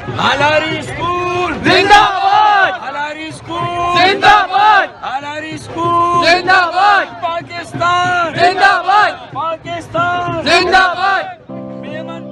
हालारी school जिंदाबाद, हालारी school जिंदाबाद, हालारी school जिंदाबाद, पाकिस्तान जिंदाबाद, पाकिस्तान जिंदाबाद। मेमन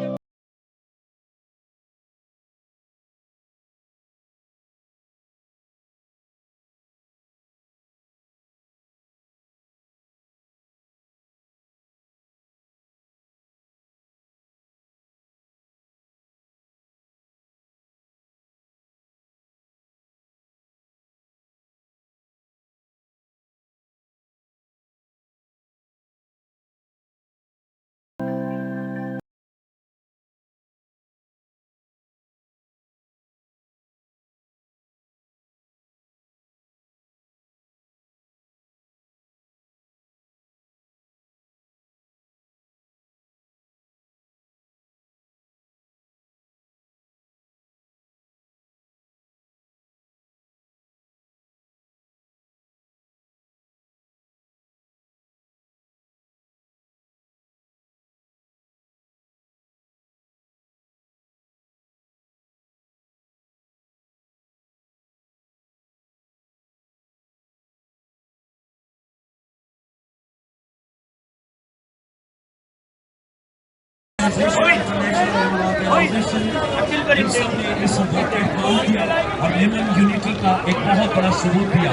और मेमन यूनिटी का एक बहुत बड़ा सबूत दिया।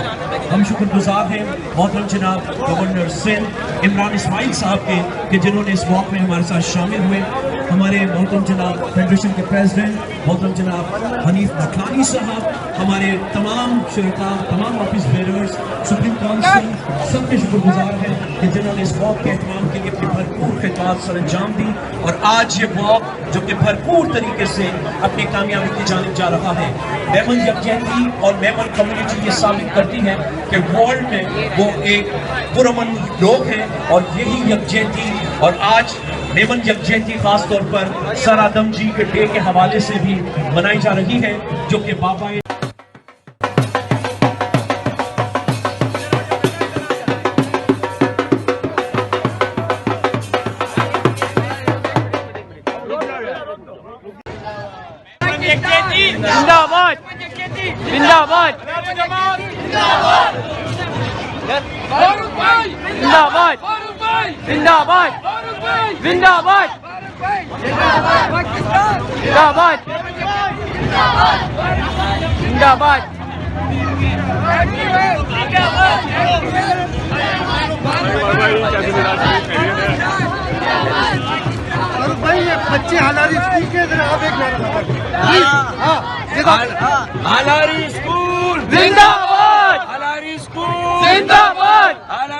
हम शुक्रगुजार हैं मोहतरम जनाब गवर्नर सिंध इमरान इस्माइल साहब के कि जिन्होंने इस वॉक में हमारे साथ शामिल हुए। हमारे मोहतरम जनाब फेडरेशन के प्रेसिडेंट मोहतरम जनाब हनीफ नथानी साहब, हमारे तमाम शुरका, तमाम ऑफिस बेयरर्स, सुप्रीम काउंसिल, सबके शुक्रगुजार हैं कि जिन्होंने इस वॉक के एहतमाम के लिए अपनी भरपूर खिदमत सर अंजाम दी। और आज ये वॉक जो कि भरपूर तरीके से अपनी कामयाबी की जानिब जा रहा है। मेमन यकजहती और मेमन कम्युनिटी ये साबित करती है कि वर्ल्ड में वो एक पुरअमन लोग हैं और यही यकजहती और आज मेमन यकजहती खास तौर पर सर आदमजी के डे के हवाले से भी मनाई जा रही है, जो कि बाबा जिंदाबाद, जिंदाबाद, जिंदाबाद, जिंदाबाद, जिंदाबाद, जिंदाबाद, जिंदाबाद, भाई ये बच्चे हालारी स्कूल के इधर आप एक हालारी स्कूल जिंदाबाद, हालारी स्कूल जिंदाबाद, हालारी